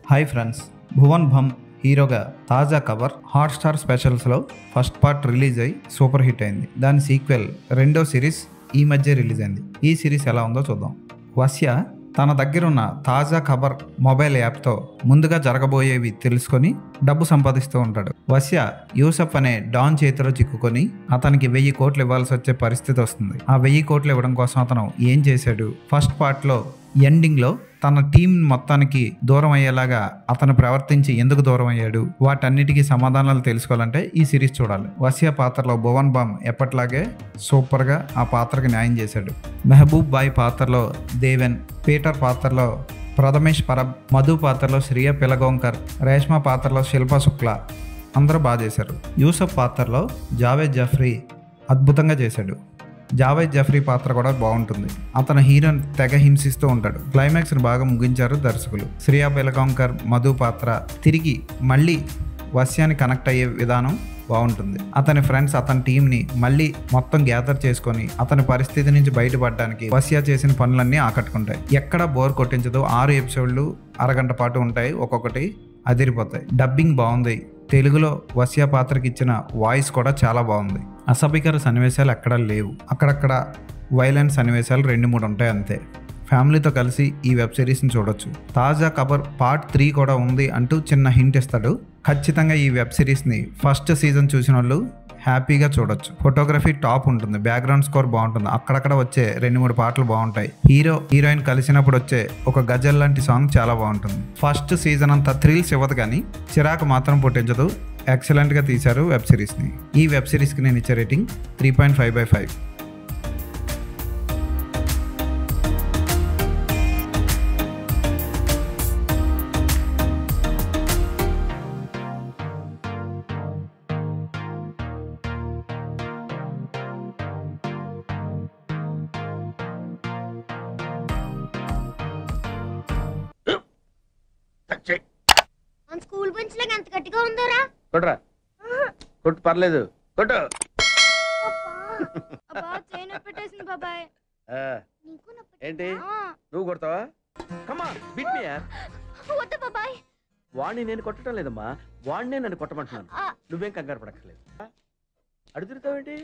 Hi friends, Bhuvan Bam హీరోగా Taaza Khabar Hotstar స్పెషల్స్లో first part release అయ్యి సూపర్ హిట్ అయింది. దాని సీక్వెల్ రెండో సిరీస్ ఈ మధ్య రిలీజ్ అయింది. ఈ సిరీస్ ఎలా ఉందో చూద్దాం. వస్య తన దగ్గరున్న తాజా ఖబర్ మొబైల్ యాప్తో ముందుగా జరగబోయేవి తెలుసుకొని డబ్బు సంపాదిస్తూ ఉంటాడు. వస్య యూసఫ్ అనే డాన్ చేతిలో చిక్కుకొని అతనికి 1000 కోట్లు ఇవ్వాల్సి వచ్చే పరిస్థితి వస్తుంది. ఆ 1000 కోట్లు ఇవ్వడం కోసం అతను ఏం చేశాడు, ఫస్ట్ పార్ట్లో ఎండింగ్లో తన టీం మొత్తానికి దూరం అయ్యేలాగా అతను ప్రవర్తించి ఎందుకు దూరం అయ్యాడు, వాటన్నిటికీ సమాధానాలు తెలుసుకోవాలంటే ఈ సిరీస్ చూడాలి. వస్య పాత్రలో భువన్ బామ్ ఎప్పట్లాగే సూపర్గా ఆ పాత్రకి న్యాయం చేశాడు. మెహబూబ్ బాయ్ పాత్రలో దేవెన్, పీటర్ పాత్రలో ప్రథమేష్ పరబ్, మధు పాత్రలో శ్రియ పిలగోంకర్, రేష్మా పాత్రలో శిల్ప శుక్లా అందరూ బాగా చేశారు. యూసఫ్ పాత్రలో జావేద్ జాఫ్రీ అద్భుతంగా చేశాడు. జావేద్ జాఫ్రీ పాత్ర కూడా బాగుంటుంది. అతను హీరోని తెగ హింసిస్తూ ఉంటాడు. క్లైమాక్స్ని బాగా ముగించారు దర్శకులు. శ్రియా పిలగాంకర్, మధు పాత్ర తిరిగి మళ్ళీ వస్యాన్ని కనెక్ట్ అయ్యే విధానం బాగుంటుంది. అతని ఫ్రెండ్స్ అతని టీంని మళ్ళీ మొత్తం గ్యాదర్ చేసుకొని అతని పరిస్థితి నుంచి బయటపడడానికి వస్య చేసిన పనులన్నీ ఆకట్టుకుంటాయి. ఎక్కడ బోర్ కొట్టించదు. 6 ఎపిసోడ్లు అరగంట పాటు ఉంటాయి. ఒక్కొక్కటి అదిరిపోతాయి. డబ్బింగ్ బాగుంది. తెలుగులో వస్య పాత్రకి ఇచ్చిన వాయిస్ కూడా చాలా బాగుంది. అసభ్యకర సన్నివేశాలు ఎక్కడా లేవు. అక్కడక్కడ వైలెన్స్ సన్నివేశాలు 2-3 ఉంటాయి అంతే. ఫ్యామిలీతో కలిసి ఈ వెబ్ సిరీస్ని చూడొచ్చు. తాజా ఖబర్ పార్ట్ 3 కూడా ఉంది అంటూ చిన్న హింట్ ఇస్తాడు. ఖచ్చితంగా ఈ వెబ్ సిరీస్ని ఫస్ట్ సీజన్ చూసిన వాళ్ళు హ్యాపీగా చూడొచ్చు. ఫోటోగ్రఫీ టాప్ ఉంటుంది. బ్యాక్గ్రౌండ్ స్కోర్ బాగుంటుంది. అక్కడక్కడ వచ్చే 2-3 పాటలు బాగుంటాయి. హీరోయిన్ కలిసినప్పుడు వచ్చే ఒక గజల్ లాంటి సాంగ్ చాలా బాగుంటుంది. ఫస్ట్ సీజన్ అంతా థ్రిల్స్ ఇవ్వదు కానీ చిరాకు మాత్రం పుట్టించదు. ఎక్సలెంట్గా తీశారు వెబ్ సిరీస్ని. ఈ వెబ్ సిరీస్కి నేను ఇచ్చే రేటింగ్ 3.5/5. స్కూల్ బెంచ్ లాగా ఎంత గట్టిగా ఉందోరా? కొట్రా, కొట్టు, పర్లేదు, కొట్టు. బాబాయ్ ఏంటి నువ్వు కొడతావా? కమాన్ బీట్ మీ యార్. వద్దు బాబాయ్. వాణ్ణి నేను కొట్టడం లేదమ్మా, వాణ్ణే నన్ను కొట్టమంటున్నాను. నువ్వేం కంగారు పడక్కర్లేదు. అడుగుతావేంటి?